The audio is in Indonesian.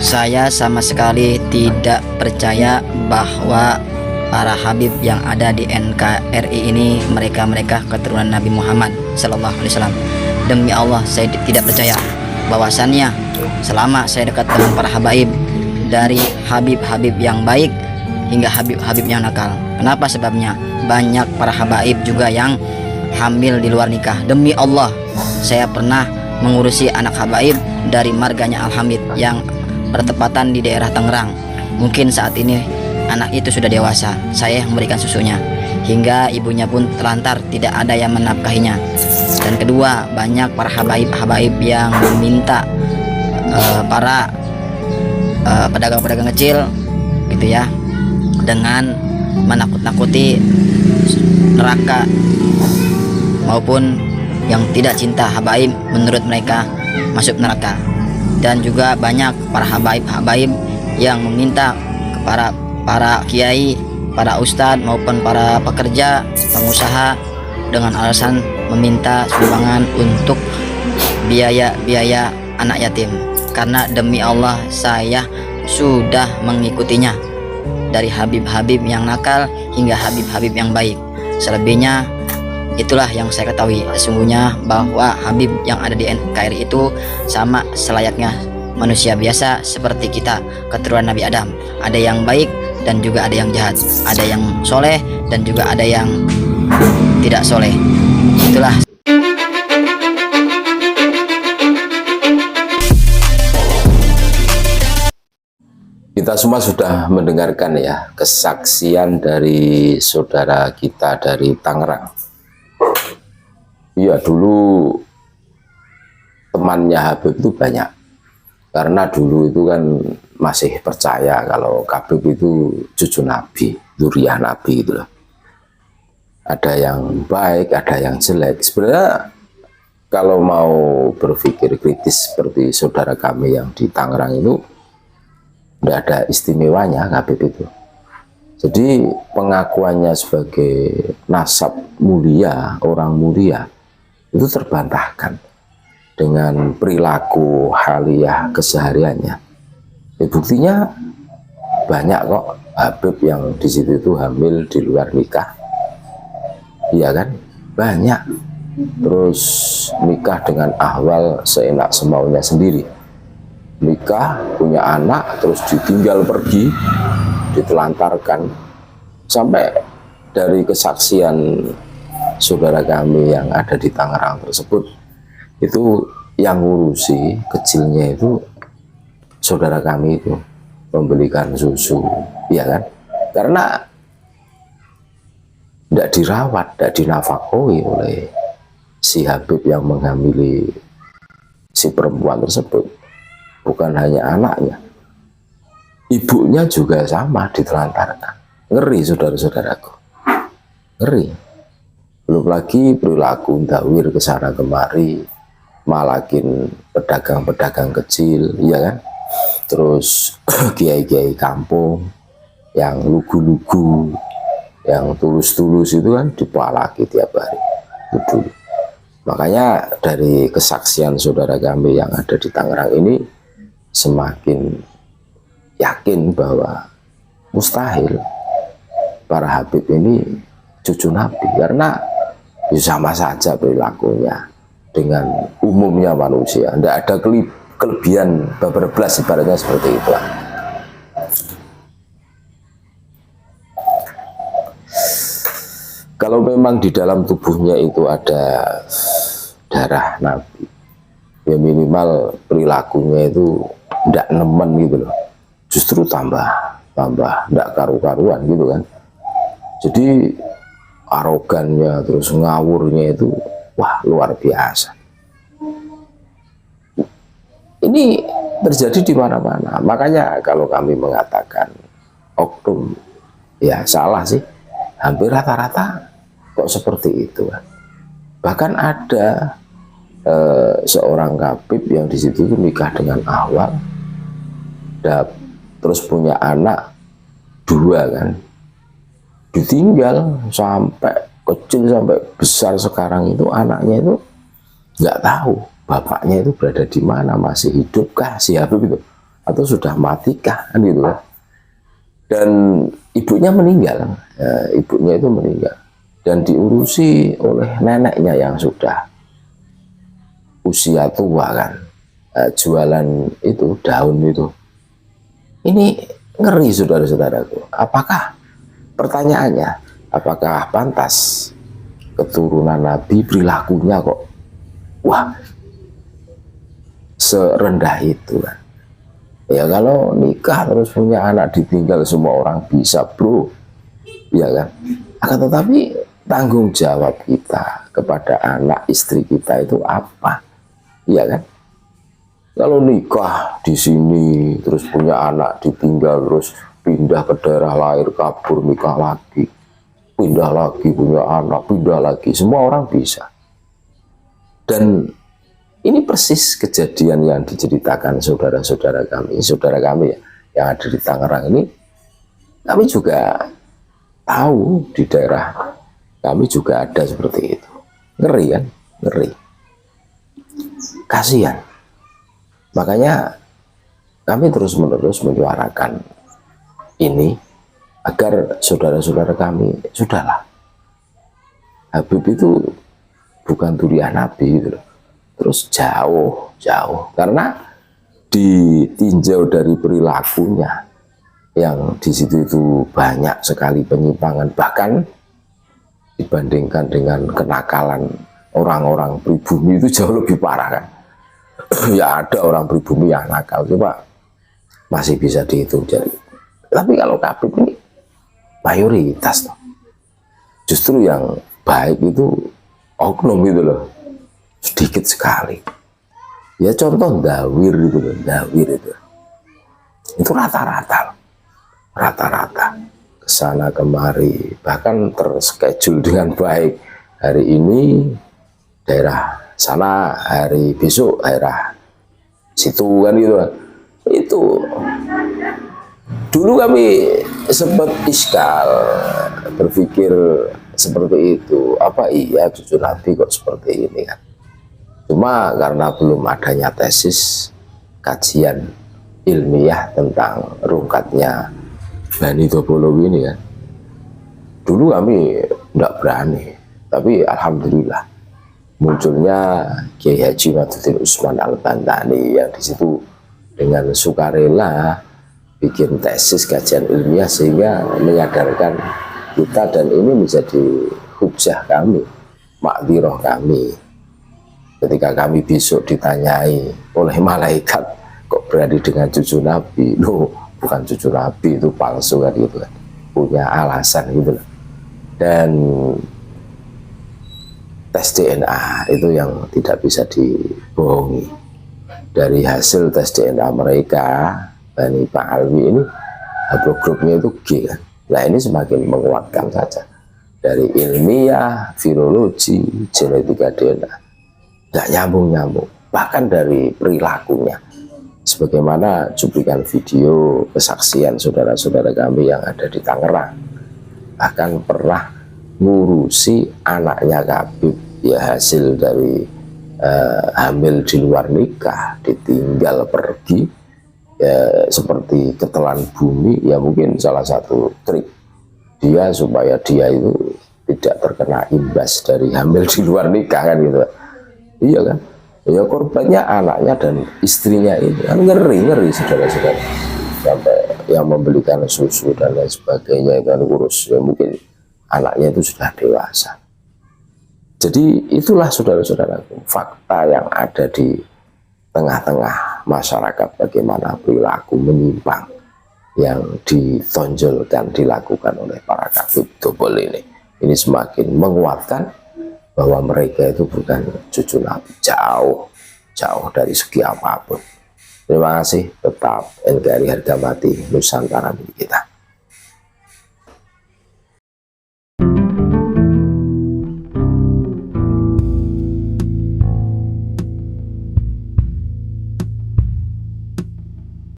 Saya sama sekali tidak percaya bahwa para Habib yang ada di NKRI ini mereka keturunan Nabi Muhammad Sallallahu Alaihi Wasallam. Demi Allah, saya tidak percaya bahwasannya selama saya dekat dengan para habaib, dari Habib-Habib yang baik hingga Habib-Habib yang nakal. Kenapa sebabnya? Banyak para habaib juga yang hamil di luar nikah. Demi Allah, saya pernah mengurusi anak habaib dari marganya Al-Hamid yang bertepatan di daerah Tangerang. Mungkin saat ini anak itu sudah dewasa, saya yang memberikan susunya, hingga ibunya pun terlantar, tidak ada yang menafkahinya. Dan kedua, banyak para habaib yang meminta para pedagang-pedagang kecil gitu ya, dengan menakut-nakuti neraka, maupun yang tidak cinta habaib menurut mereka masuk neraka. Dan juga banyak para habaib yang meminta kepada para kiai, para ustadz maupun para pekerja, pengusaha dengan alasan meminta sumbangan untuk biaya anak yatim. Karena demi Allah, saya sudah mengikutinya dari Habib-Habib yang nakal hingga Habib-Habib yang baik. Selebihnya itulah yang saya ketahui. Sesungguhnya bahwa Habib yang ada di NKRI itu sama selayaknya manusia biasa seperti kita, keturunan Nabi Adam. Ada yang baik dan juga ada yang jahat, ada yang soleh dan juga ada yang tidak soleh. Itulah. Kita semua sudah mendengarkan ya kesaksian dari saudara kita dari Tangerang. Iya, dulu temannya Habib itu banyak, karena dulu itu kan masih percaya kalau Habib itu cucu Nabi, zuriyah Nabi gitu loh. Ada yang baik, ada yang jelek. Sebenarnya kalau mau berpikir kritis seperti saudara kami yang di Tangerang itu, tidak ada istimewanya Habib itu. Jadi pengakuannya sebagai nasab mulia, orang mulia, itu terbantahkan dengan perilaku haliyah kesehariannya. Buktinya banyak kok Habib yang di situ itu hamil di luar nikah, iya kan? Banyak. Terus nikah dengan ahwal seenak semaunya sendiri. Nikah, punya anak, terus ditinggal pergi, ditelantarkan. Sampai dari kesaksian saudara kami yang ada di Tangerang tersebut, itu yang ngurusi kecilnya itu saudara kami itu membelikan susu, ya kan? Karena tidak dirawat, tidak dinafkahi oleh si Habib yang menghamili si perempuan tersebut. Bukan hanya anaknya, ibunya juga sama ditelantarkan. Ngeri saudara-saudaraku, ngeri. Belum lagi perilaku dawir kesana kemari, malakin pedagang-pedagang kecil, ya kan? Terus kiai-kiai kampung yang lugu-lugu, yang tulus-tulus itu kan dipalaki tiap hari. Itu dulu. Makanya dari kesaksian saudara kami yang ada di Tangerang ini, semakin yakin bahwa mustahil para Habib ini cucu Nabi, karena sama saja perilakunya dengan umumnya manusia. Tidak ada kelebihan berblas, ibaratnya seperti itu. Kalau memang di dalam tubuhnya itu ada darah Nabi, ya minimal perilakunya itu tidak nemen gitu loh, justru tambah tidak karu-karuan gitu kan. Jadi arogannya terus ngawurnya itu wah luar biasa. Ini terjadi di mana-mana. Makanya kalau kami mengatakan oknum, ya salah sih. Hampir rata-rata kok seperti itu kan. Bahkan ada seorang Habib yang di situ nikah dengan ahwal, terus punya anak 2 kan, ditinggal sampai kecil sampai besar. Sekarang itu anaknya itu nggak tahu bapaknya itu berada di mana, masih hidupkah si Habib itu, atau sudah matikah kan gitu kan. Dan ibunya meninggal, ibunya itu meninggal dan diurusi oleh neneknya yang sudah usia tua kan, jualan itu daun itu. Ini ngeri saudara-saudaraku. Apakah, pertanyaannya, apakah pantas keturunan Nabi perilakunya kok wah serendah itu kan? Ya kalau nikah terus punya anak ditinggal semua orang bisa bro, ya kan. Akan tetapi tanggung jawab kita kepada anak istri kita itu apa, ya kan? Kalau nikah di sini terus punya anak ditinggal terus pindah ke daerah lahir kabur nikah lagi, pindah lagi punya anak pindah lagi, semua orang bisa. Dan ini persis kejadian yang diceritakan saudara-saudara kami, saudara kami ya, yang ada di Tangerang ini. Kami juga tahu di daerah kami juga ada seperti itu. Ngeri kan? Ngeri. Kasihan. Makanya kami terus-menerus menyuarakan ini agar saudara-saudara kami, sudahlah. Habib itu bukan durian Nabi gitu loh. Terus jauh karena ditinjau dari perilakunya yang di situ itu banyak sekali penyimpangan, bahkan dibandingkan dengan kenakalan orang-orang pribumi itu jauh lebih parah kan. Ya ada orang pribumi yang nakal, coba masih bisa dihitung jari. Tapi kalau Habib ini mayoritas loh. Justru yang baik itu oknum itu loh, sedikit sekali. Ya contoh Dawir itu loh, Dawir itu rata-rata kesana kemari, bahkan terschedule dengan baik. Hari ini daerah sana, hari besok daerah situ kan gitu kan. Itu dulu kami sempat iskal berpikir seperti itu, apa iya cucu Nabi kok seperti ini kan. Cuma karena belum adanya tesis kajian ilmiah tentang rungkatnya Bani Topologi ini kan, dulu kami tidak berani. Tapi alhamdulillah munculnya Kiai Haji Maduddin Usman Al-Bantani yang di situ dengan sukarela bikin tesis kajian ilmiah sehingga menyadarkan kita, dan ini menjadi hujah kami, makdirah kami. Ketika kami besok ditanyai oleh malaikat kok berani dengan cucu Nabi, loh bukan cucu Nabi, itu palsu kan gitu kan, punya alasan gitu loh. Dan tes DNA itu yang tidak bisa dibohongi. Dari hasil tes DNA mereka, Bani Pak Alwi ini haplogrupnya itu G kan. Nah ini semakin menguatkan saja. Dari ilmiah, virologi, genetika DNA, nggak nyambung-nyambung. Bahkan dari perilakunya, sebagaimana cuplikan video kesaksian saudara-saudara kami yang ada di Tangerang, bahkan pernah ngurusi anaknya Habib, ya hasil dari hamil di luar nikah, ditinggal pergi, ya seperti ketelan bumi. Ya mungkin salah satu trik dia supaya dia itu tidak terkena imbas dari hamil di luar nikah kan gitu. Iya kan, ya korbannya anaknya dan istrinya itu kan. Ngeri saudara-saudara, sampai yang membelikan susu dan lain sebagainya itu kan urus, ya mungkin anaknya itu sudah dewasa. Jadi itulah saudara-saudaraku fakta yang ada di tengah-tengah masyarakat, bagaimana perilaku menyimpang yang ditonjolkan, dilakukan oleh para Habib Dobol ini. Ini semakin menguatkan bahwa mereka itu bukan cucu Nabi, jauh dari segi apapun. Terima kasih, tetap NKRI harga mati Nusantara milik kita.